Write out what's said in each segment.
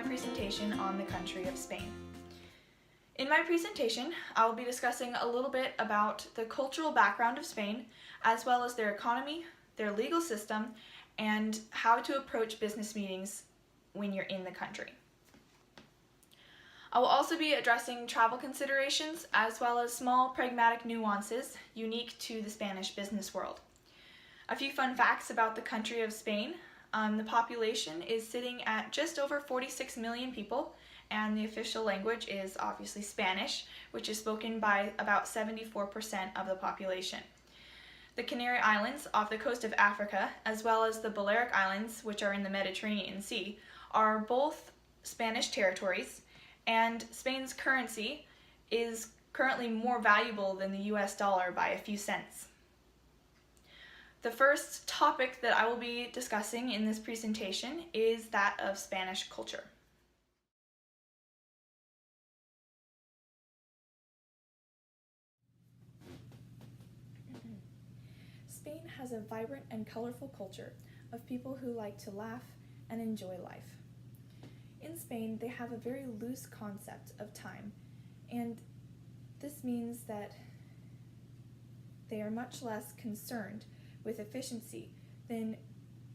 my presentation on the country of Spain. In my presentation, I will be discussing a little bit about the cultural background of Spain, as well as their economy, their legal system, and how to approach business meetings when you're in the country. I will also be addressing travel considerations as well as small pragmatic nuances unique to the Spanish business world. A few fun facts about the country of Spain. The population is sitting at just over 46 million people, and the official language is obviously Spanish, which is spoken by about 74% of the population. The Canary Islands off the coast of Africa, as well as the Balearic Islands, which are in the Mediterranean Sea, are both Spanish territories, and Spain's currency is currently more valuable than the US dollar by a few cents. The first topic that I will be discussing in this presentation is that of Spanish culture. Spain has a vibrant and colorful culture of people who like to laugh and enjoy life. In Spain, they have a very loose concept of time, and this means that they are much less concerned with efficiency than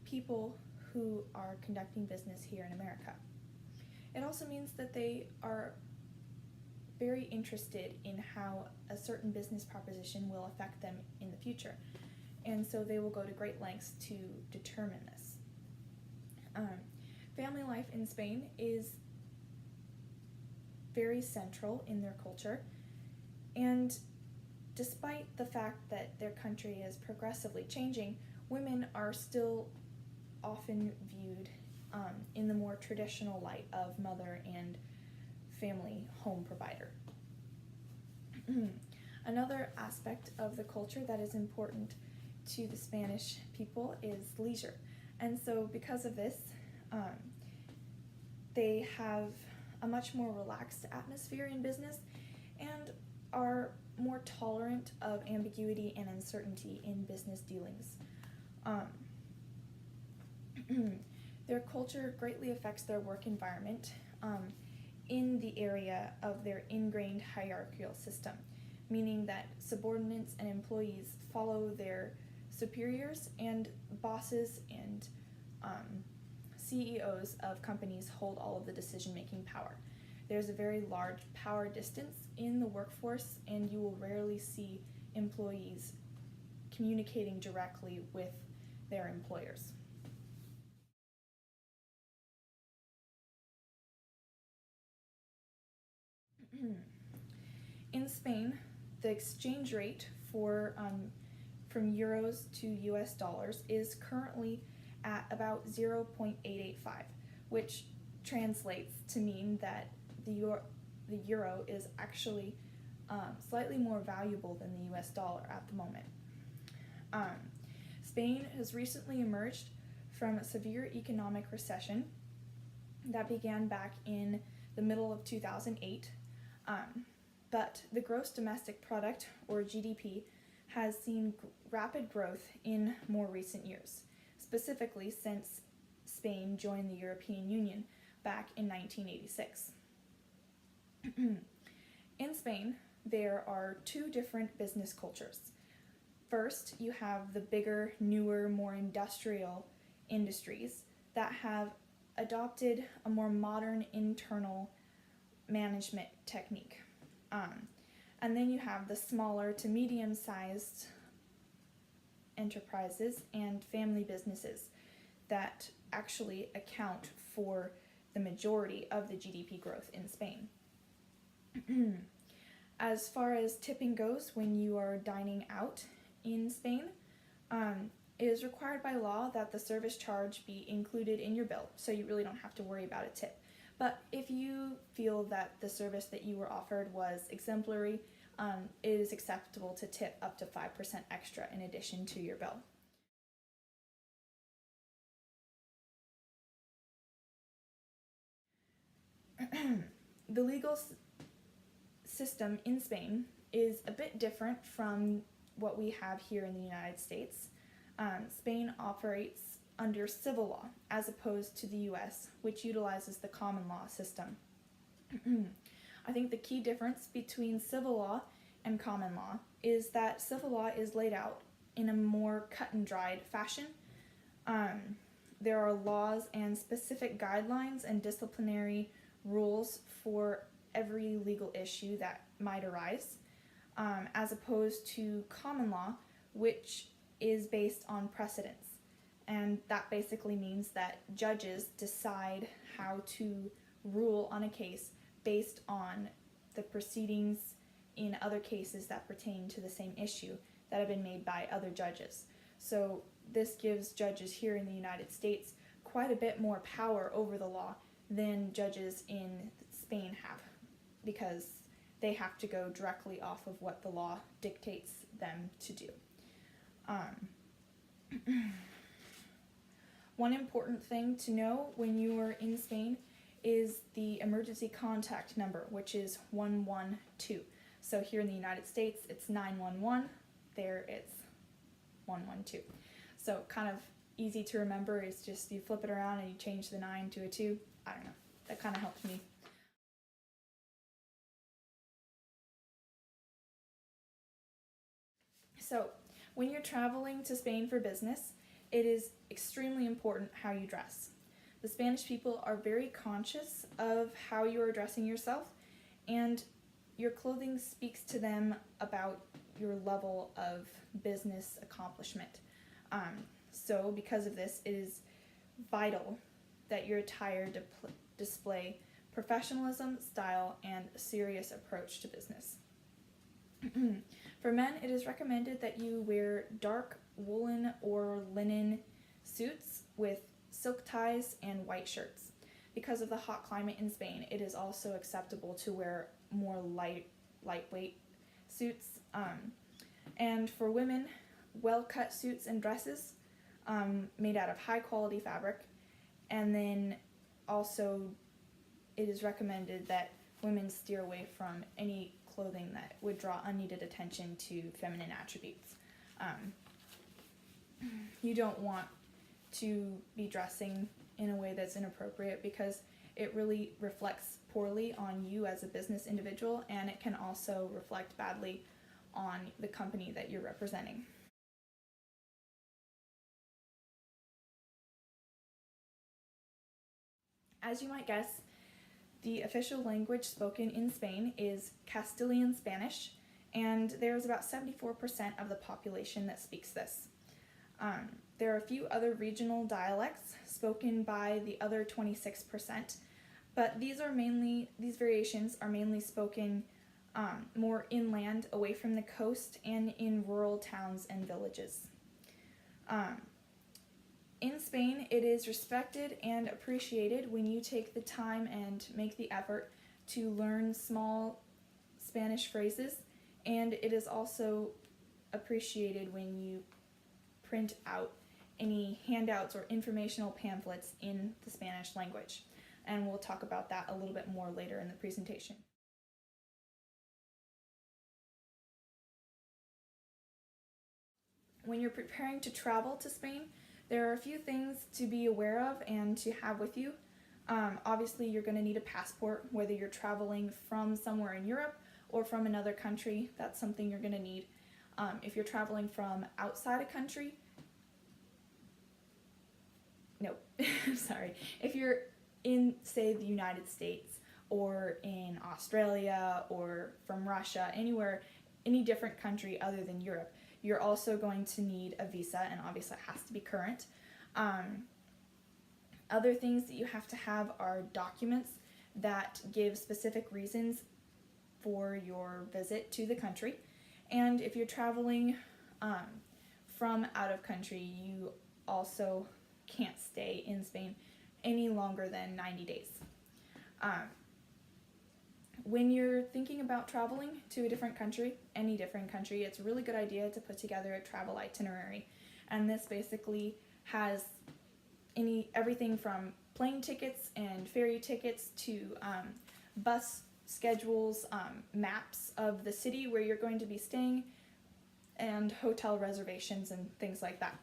people who are conducting business here in America. It also means that they are very interested in how a certain business proposition will affect them in the future, and so they will go to great lengths to determine this. Family life in Spain is very central in their culture, and despite the fact that their country is progressively changing, women are still often viewed in the more traditional light of mother and family home provider. Another aspect of the culture that is important to the Spanish people is leisure. And so because of this, they have a much more relaxed atmosphere in business and are more tolerant of ambiguity and uncertainty in business dealings. Their culture greatly affects their work environment in the area of their ingrained hierarchical system, meaning that subordinates and employees follow their superiors, and bosses and CEOs of companies hold all of the decision-making power. There's a very large power distance in the workforce, and you will rarely see employees communicating directly with their employers. In Spain, the exchange rate for from euros to US dollars is currently at about 0.885, which translates to mean that the euro is actually slightly more valuable than the US dollar at the moment. Spain has recently emerged from a severe economic recession that began back in the middle of 2008, but the gross domestic product, or GDP, has seen rapid growth in more recent years, specifically since Spain joined the European Union back in 1986. In Spain, there are two different business cultures. First, you have the bigger, newer, more industrial industries that have adopted a more modern internal management technique. And then you have the smaller to medium-sized enterprises and family businesses that actually account for the majority of the GDP growth in Spain. As far as tipping goes, when you are dining out in Spain, it is required by law that the service charge be included in your bill, so you really don't have to worry about a tip. But if you feel that the service that you were offered was exemplary, it is acceptable to tip up to 5% extra in addition to your bill. The legal system in Spain is a bit different from what we have here in the United States. Spain operates under civil law, as opposed to the US, which utilizes the common law system. I think the key difference between civil law and common law is that civil law is laid out in a more cut and dried fashion. There are laws and specific guidelines and disciplinary rules for every legal issue that might arise, as opposed to common law, which is based on precedents. And that basically means that judges decide how to rule on a case based on the proceedings in other cases that pertain to the same issue that have been made by other judges. So this gives judges here in the United States quite a bit more power over the law than judges in Spain have, because they have to go directly off of what the law dictates them to do. One important thing to know when you are in Spain is the emergency contact number, which is 112. So here in the United States, it's 911. There, it's 112. So kind of easy to remember. It's just you flip it around and you change the 9 to a 2. I don't know. That kind of helped me. So when you're traveling to Spain for business, it is extremely important how you dress. The Spanish people are very conscious of how you are dressing yourself, and your clothing speaks to them about your level of business accomplishment. So because of this, it is vital that your attire display professionalism, style, and a serious approach to business. For men, it is recommended that you wear dark woolen or linen suits with silk ties and white shirts. Because of the hot climate in Spain, it is also acceptable to wear more lightweight suits. And for women, well-cut suits and dresses made out of high-quality fabric. And then also it is recommended that women steer away from any clothing that would draw unneeded attention to feminine attributes. You don't want to be dressing in a way that's inappropriate, because it really reflects poorly on you as a business individual, and it can also reflect badly on the company that you're representing. As you might guess, the official language spoken in Spain is Castilian Spanish, and there's about 74% of the population that speaks this. There are a few other regional dialects spoken by the other 26%, but these variations are mainly spoken more inland, away from the coast, and in rural towns and villages. In Spain, it is respected and appreciated when you take the time and make the effort to learn small Spanish phrases, and it is also appreciated when you print out any handouts or informational pamphlets in the Spanish language. And we'll talk about that a little bit more later in the presentation. When you're preparing to travel to Spain, there are a few things to be aware of and to have with you. Obviously, you're going to need a passport, whether you're traveling from somewhere in Europe or from another country. That's something you're going to need. If you're traveling from outside a country, sorry. If you're in, say, the United States or in Australia or from Russia, anywhere, any different country other than Europe, you're also going to need a visa, and obviously it has to be current. Other things that you have to have are documents that give specific reasons for your visit to the country. And if you're traveling from out of country, you also can't stay in Spain any longer than 90 days. When you're thinking about traveling to a different country, any different country, it's a really good idea to put together a travel itinerary. And this basically has everything from plane tickets and ferry tickets to bus schedules, maps of the city where you're going to be staying, and hotel reservations and things like that.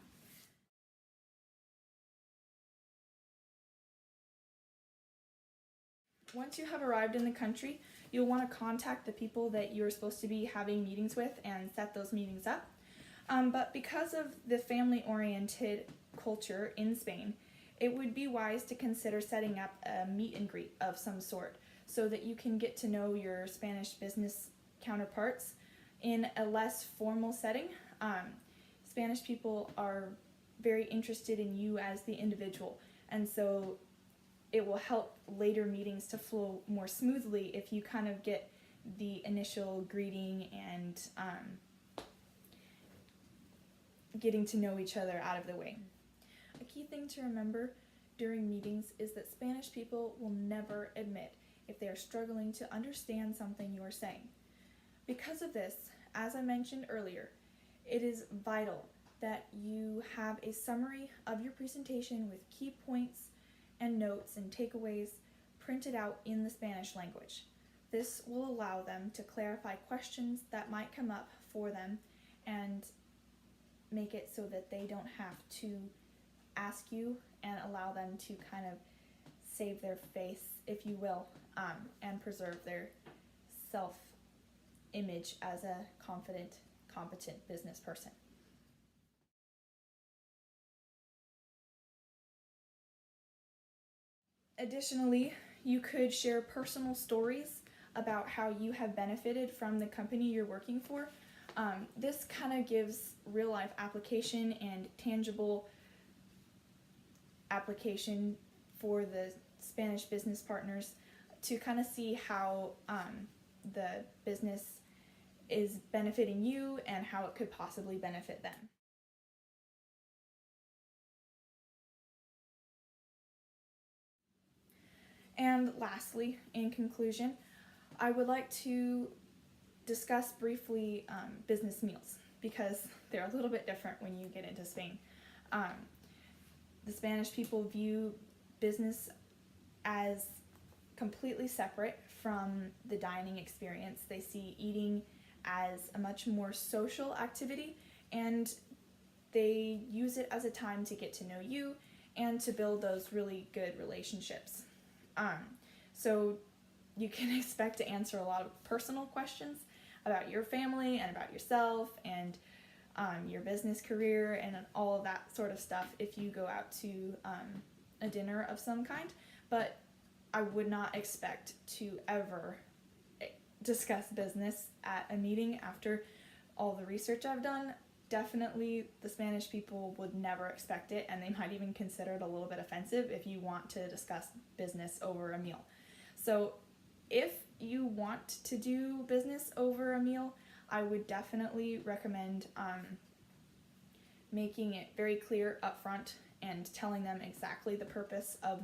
Once you have arrived in the country, you'll want to contact the people that you're supposed to be having meetings with and set those meetings up. But because of the family-oriented culture in Spain, it would be wise to consider setting up a meet and greet of some sort so that you can get to know your Spanish business counterparts in a less formal setting. Spanish people are very interested in you as the individual, and so it will help later meetings to flow more smoothly if you kind of get the initial greeting and getting to know each other out of the way. A key thing to remember during meetings is that Spanish people will never admit if they are struggling to understand something you are saying. Because of this, as I mentioned earlier, it is vital that you have a summary of your presentation with key points and notes and takeaways printed out in the Spanish language. This will allow them to clarify questions that might come up for them and make it so that they don't have to ask you, and allow them to kind of save their face, if you will, and preserve their self-image as a confident, competent business person. Additionally, you could share personal stories about how you have benefited from the company you're working for. This kind of gives real-life application and tangible application for the Spanish business partners to kind of see how the business is benefiting you and how it could possibly benefit them. And lastly, in conclusion, I would like to discuss briefly business meals, because they're a little bit different when you get into Spain. The Spanish people view business as completely separate from the dining experience. They see eating as a much more social activity, and they use it as a time to get to know you and to build those really good relationships. So you can expect to answer a lot of personal questions about your family and about yourself and your business career and all of that sort of stuff if you go out to a dinner of some kind, but I would not expect to ever discuss business at a meeting after all the research I've done. Definitely the Spanish people would never expect it, and they might even consider it a little bit offensive if you want to discuss business over a meal. So if you want to do business over a meal, I would definitely recommend making it very clear up front and telling them exactly the purpose of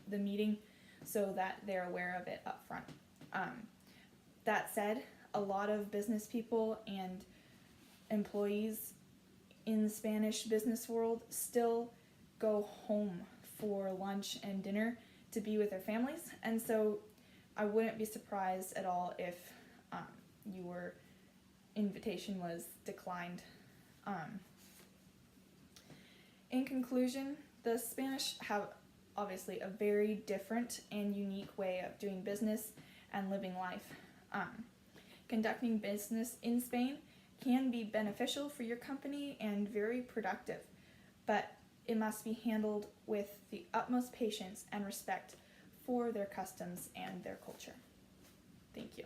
the meeting so that they're aware of it up front. That said, a lot of business people and employees in the Spanish business world still go home for lunch and dinner to be with their families, and so I wouldn't be surprised at all if your invitation was declined. In conclusion, the Spanish have obviously a very different and unique way of doing business and living life. Conducting business in Spain can be beneficial for your company and very productive, but it must be handled with the utmost patience and respect for their customs and their culture. Thank you.